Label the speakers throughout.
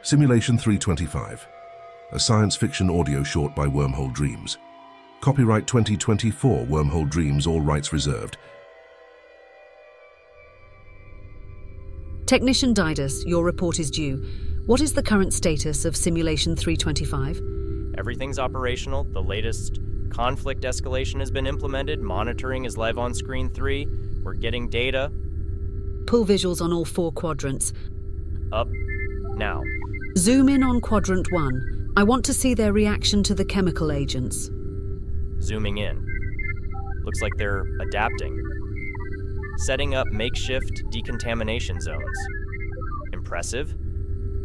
Speaker 1: Simulation 325, a science fiction audio short by Wormhole Dreams. Copyright 2024, Wormhole Dreams, all rights reserved.
Speaker 2: Technician Didus, your report is due. What is the current status of Simulation 325?
Speaker 3: Everything's operational. The latest conflict escalation has been implemented. Monitoring is live on screen 3. We're getting data.
Speaker 2: Pull visuals on all 4 quadrants.
Speaker 3: Up. Now.
Speaker 2: Zoom in on Quadrant 1. I want to see their reaction to the chemical agents.
Speaker 3: Zooming in. Looks like they're adapting. Setting up makeshift decontamination zones. Impressive.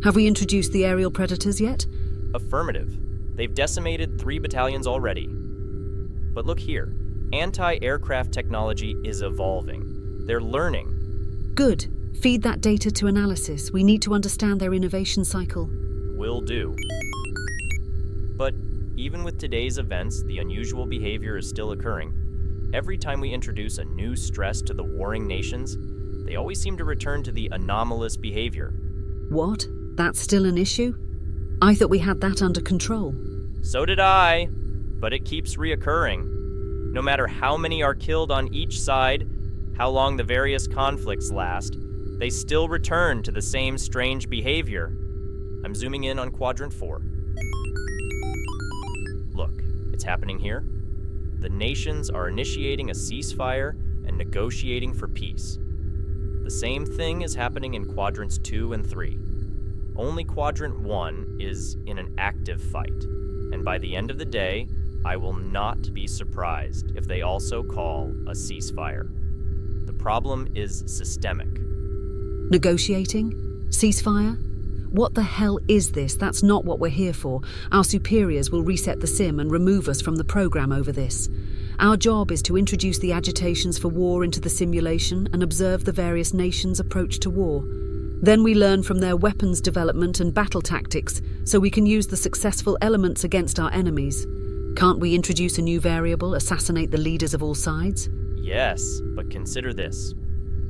Speaker 2: Have we introduced the aerial predators yet?
Speaker 3: Affirmative. They've decimated 3 battalions already. But look here. Anti-aircraft technology is evolving. They're learning.
Speaker 2: Good. Feed that data to analysis. We need to understand their innovation cycle.
Speaker 3: Will do. But even with today's events, the unusual behavior is still occurring. Every time we introduce a new stress to the warring nations, they always seem to return to the anomalous behavior.
Speaker 2: What? That's still an issue? I thought we had that under control.
Speaker 3: So did I, but it keeps reoccurring. No matter how many are killed on each side, how long the various conflicts last, they still return to the same strange behavior. I'm zooming in on Quadrant 4. Look, it's happening here. The nations are initiating a ceasefire and negotiating for peace. The same thing is happening in Quadrants 2 and 3. Only Quadrant 1 is in an active fight, and by the end of the day, I will not be surprised if they also call a ceasefire. The problem is systemic.
Speaker 2: Negotiating? Ceasefire? What the hell is this? That's not what we're here for. Our superiors will reset the sim and remove us from the program over this. Our job is to introduce the agitations for war into the simulation and observe the various nations' approach to war. Then we learn from their weapons development and battle tactics so we can use the successful elements against our enemies. Can't we introduce a new variable, assassinate the leaders of all sides?
Speaker 3: Yes, but consider this.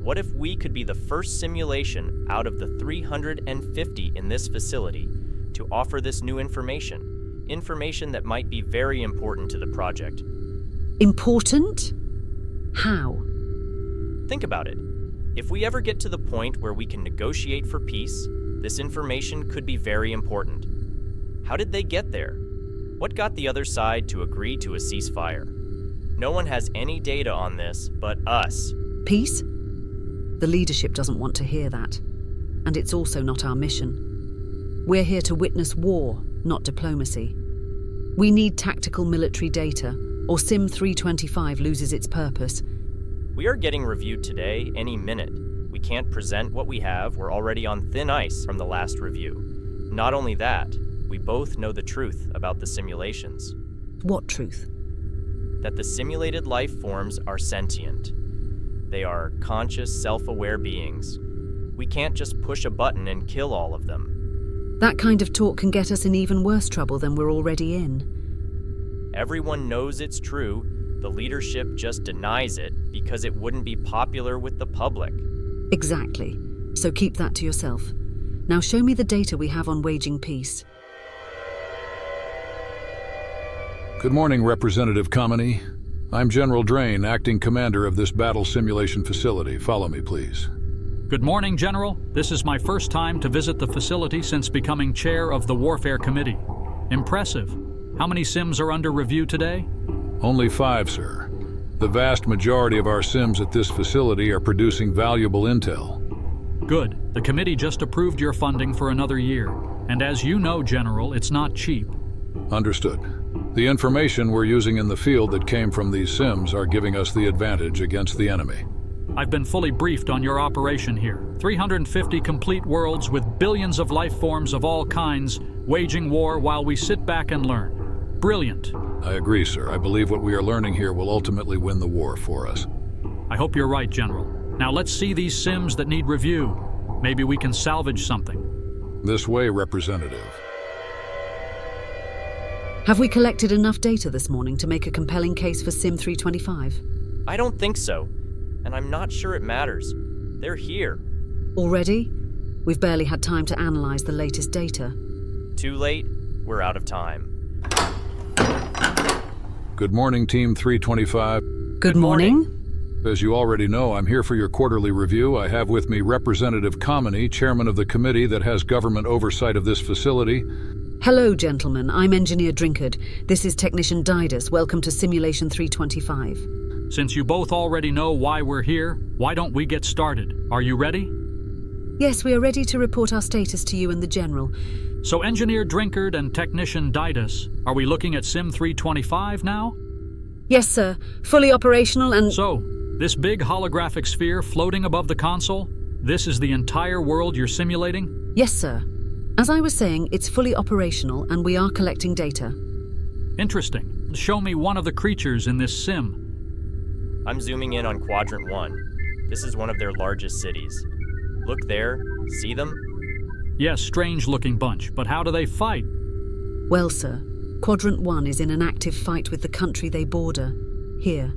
Speaker 3: What if we could be the first simulation out of the 350 in this facility to offer this new information? Information that might be very important to the project.
Speaker 2: Important? How?
Speaker 3: Think about it. If we ever get to the point where we can negotiate for peace, this information could be very important. How did they get there? What got the other side to agree to a ceasefire? No one has any data on this but us.
Speaker 2: Peace? The leadership doesn't want to hear that. And it's also not our mission. We're here to witness war, not diplomacy. We need tactical military data, or Sim 325 loses its purpose.
Speaker 3: We are getting reviewed today, any minute. We can't present what we have. We're already on thin ice from the last review. Not only that, we both know the truth about the simulations.
Speaker 2: What truth?
Speaker 3: That the simulated life forms are sentient. They are conscious, self-aware beings. We can't just push a button and kill all of them.
Speaker 2: That kind of talk can get us in even worse trouble than we're already in.
Speaker 3: Everyone knows it's true. The leadership just denies it because it wouldn't be popular with the public.
Speaker 2: Exactly. So keep that to yourself. Now show me the data we have on waging peace.
Speaker 4: Good morning, Representative Kamini. I'm General Drain, acting commander of this battle simulation facility. Follow me, please.
Speaker 5: Good morning, General. This is my first time to visit the facility since becoming chair of the Warfare Committee. Impressive. How many sims are under review today?
Speaker 4: Only 5, sir. The vast majority of our sims at this facility are producing valuable intel.
Speaker 5: Good. The committee just approved your funding for another year. And as you know, General, it's not cheap.
Speaker 4: Understood. The information we're using in the field that came from these sims are giving us the advantage against the enemy.
Speaker 5: I've been fully briefed on your operation here. 350 complete worlds with billions of life forms of all kinds, waging war while we sit back and learn. Brilliant.
Speaker 4: I agree, sir. I believe what we are learning here will ultimately win the war for us.
Speaker 5: I hope you're right, General. Now let's see these sims that need review. Maybe we can salvage something.
Speaker 4: This way, Representative.
Speaker 2: Have we collected enough data this morning to make a compelling case for Sim 325?
Speaker 3: I don't think so, and I'm not sure it matters. They're here.
Speaker 2: Already? We've barely had time to analyze the latest data.
Speaker 3: Too late, we're out of time.
Speaker 4: Good morning, Team 325.
Speaker 2: Good morning.
Speaker 4: As you already know, I'm here for your quarterly review. I have with me Representative Kameny, chairman of the committee that has government oversight of this facility.
Speaker 2: Hello, gentlemen. I'm Engineer Drinkard. This is Technician Didus. Welcome to Simulation 325.
Speaker 5: Since you both already know why we're here, why don't we get started? Are you ready?
Speaker 2: Yes, we are ready to report our status to you and the General.
Speaker 5: So Engineer Drinkard and Technician Didus, are we looking at Sim 325 now?
Speaker 2: Yes, sir. Fully operational and...
Speaker 5: So, this big holographic sphere floating above the console, this is the entire world you're simulating?
Speaker 2: Yes, sir. As I was saying, it's fully operational and we are collecting data.
Speaker 5: Interesting. Show me one of the creatures in this sim.
Speaker 3: I'm zooming in on Quadrant 1. This is one of their largest cities. Look there, see them?
Speaker 5: Yes, strange-looking bunch, but how do they fight?
Speaker 2: Well, sir, Quadrant 1 is in an active fight with the country they border. Here.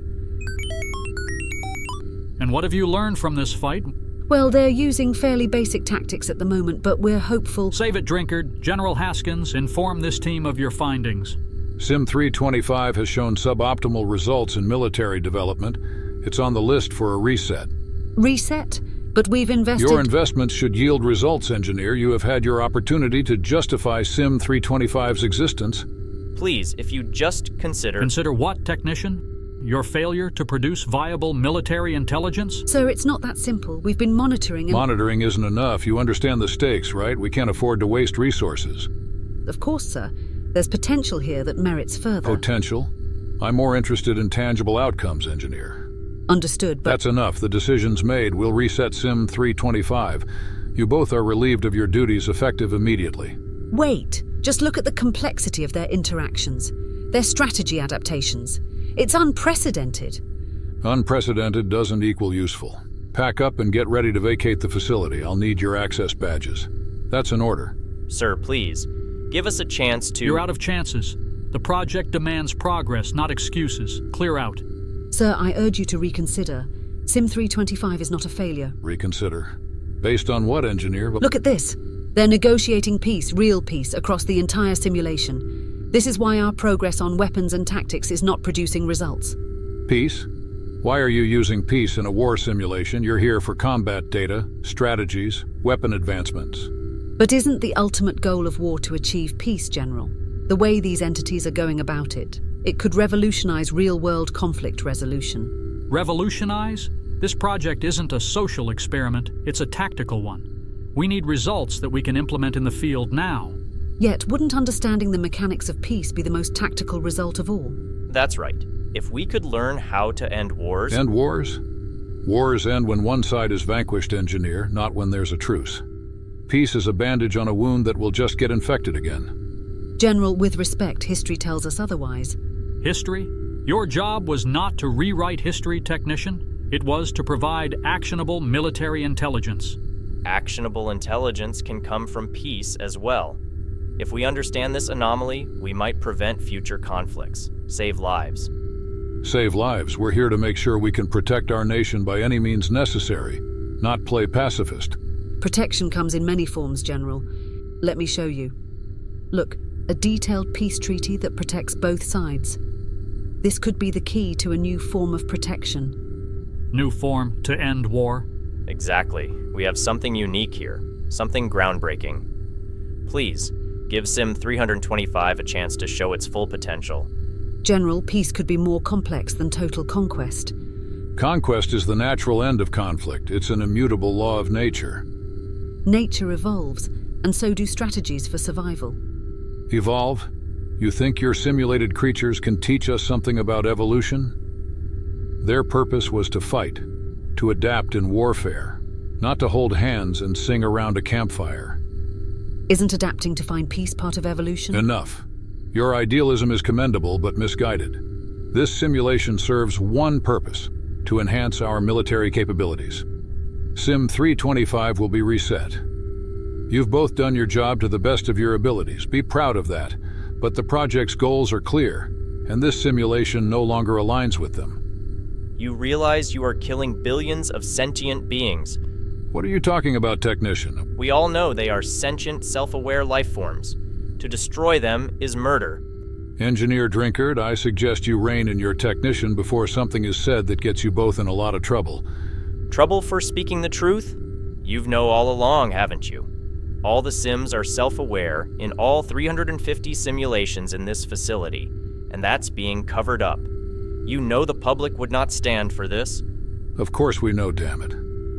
Speaker 5: And what have you learned from this fight?
Speaker 2: Well, they're using fairly basic tactics at the moment, but we're hopeful...
Speaker 5: Save it, Drinkard. General Haskins, inform this team of your findings.
Speaker 4: Sim 325 has shown suboptimal results in military development. It's on the list for a reset.
Speaker 2: Reset? But we've invested...
Speaker 4: Your investments should yield results, Engineer. You have had your opportunity to justify Sim 325's existence.
Speaker 3: Please, if you just consider...
Speaker 5: Consider what, Technician? Your failure to produce viable military intelligence?
Speaker 2: Sir, it's not that simple. We've been monitoring and...
Speaker 4: Monitoring isn't enough. You understand the stakes, right? We can't afford to waste resources.
Speaker 2: Of course, sir. There's potential here that merits further...
Speaker 4: Potential? I'm more interested in tangible outcomes, Engineer.
Speaker 2: Understood, but...
Speaker 4: That's enough. The decision's made. We'll reset Sim 325. You both are relieved of your duties effective immediately.
Speaker 2: Wait. Just look at the complexity of their interactions. Their strategy adaptations. It's unprecedented.
Speaker 4: Unprecedented doesn't equal useful. Pack up and get ready to vacate the facility. I'll need your access badges. That's an order.
Speaker 3: Sir, please, give us a chance to...
Speaker 5: You're out of chances. The project demands progress, not excuses. Clear out.
Speaker 2: Sir, I urge you to reconsider. Sim 325 is not a failure.
Speaker 4: Reconsider. Based on what, Engineer?
Speaker 2: Look at this. They're negotiating peace, real peace, across the entire simulation. This is why our progress on weapons and tactics is not producing results.
Speaker 4: Peace? Why are you using peace in a war simulation? You're here for combat data, strategies, weapon advancements.
Speaker 2: But isn't the ultimate goal of war to achieve peace, General? The way these entities are going about it, it could revolutionize real-world conflict resolution.
Speaker 5: Revolutionize? This project isn't a social experiment, it's a tactical one. We need results that we can implement in the field now.
Speaker 2: Yet, wouldn't understanding the mechanics of peace be the most tactical result of all?
Speaker 3: That's right. If we could learn how to end wars...
Speaker 4: End wars? Wars end when one side is vanquished, Engineer, not when there's a truce. Peace is a bandage on a wound that will just get infected again.
Speaker 2: General, with respect, history tells us otherwise.
Speaker 5: History? Your job was not to rewrite history, Technician. It was to provide actionable military intelligence.
Speaker 3: Actionable intelligence can come from peace as well. If we understand this anomaly, we might prevent future conflicts, save lives.
Speaker 4: Save lives. We're here to make sure we can protect our nation by any means necessary, not play pacifist.
Speaker 2: Protection comes in many forms, General. Let me show you. Look, a detailed peace treaty that protects both sides. This could be the key to a new form of protection.
Speaker 5: New form to end war?
Speaker 3: Exactly. We have something unique here, something groundbreaking. Please, give Sim 325 a chance to show its full potential.
Speaker 2: General, peace could be more complex than total conquest.
Speaker 4: Conquest is the natural end of conflict. It's an immutable law of nature.
Speaker 2: Nature evolves, and so do strategies for survival.
Speaker 4: Evolve? You think your simulated creatures can teach us something about evolution? Their purpose was to fight, to adapt in warfare, not to hold hands and sing around a campfire.
Speaker 2: Isn't adapting to find peace part of evolution?
Speaker 4: Enough. Your idealism is commendable but misguided. This simulation serves one purpose: to enhance our military capabilities. Sim 325 will be reset. You've both done your job to the best of your abilities. Be proud of that. But the project's goals are clear, and this simulation no longer aligns with them.
Speaker 3: You realize you are killing billions of sentient beings.
Speaker 4: What are you talking about, technician?
Speaker 3: We all know they are sentient, self-aware life forms. To destroy them is murder.
Speaker 4: Engineer Drinkard, I suggest you rein in your technician before something is said that gets you both in a lot of trouble.
Speaker 3: Trouble for speaking the truth? You've known all along, haven't you? All the Sims are self-aware in all 350 simulations in this facility, and that's being covered up. You know the public would not stand for this.
Speaker 4: Of course we know, damn it.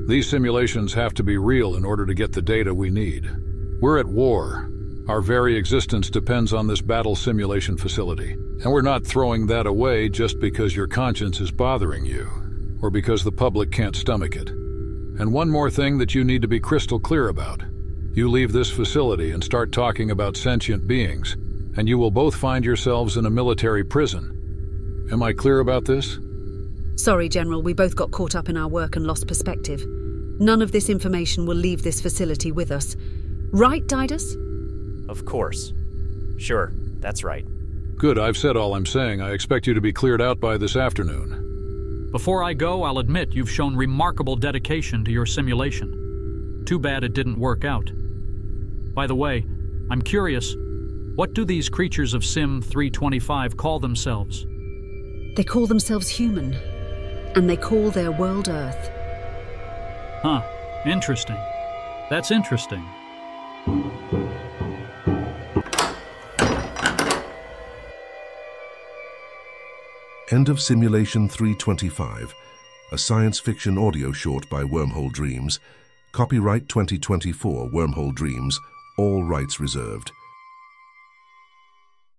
Speaker 4: These simulations have to be real in order to get the data we need. We're at war. Our very existence depends on this battle simulation facility, and we're not throwing that away just because your conscience is bothering you, or because the public can't stomach it. And one more thing that you need to be crystal clear about. You leave this facility and start talking about sentient beings, and you will both find yourselves in a military prison. Am I clear about this?
Speaker 2: Sorry, General, we both got caught up in our work and lost perspective. None of this information will leave this facility with us. Right, Didus?
Speaker 3: Of course. Sure, that's right.
Speaker 4: Good, I've said all I'm saying. I expect you to be cleared out by this afternoon.
Speaker 5: Before I go, I'll admit you've shown remarkable dedication to your simulation. Too bad it didn't work out. By the way, I'm curious, what do these creatures of Sim 325 call themselves?
Speaker 2: They call themselves human, and they call their world Earth.
Speaker 5: Huh, interesting. That's interesting.
Speaker 1: End of Simulation 325, a science fiction audio short by Wormhole Dreams. Copyright 2024 Wormhole Dreams, all rights reserved.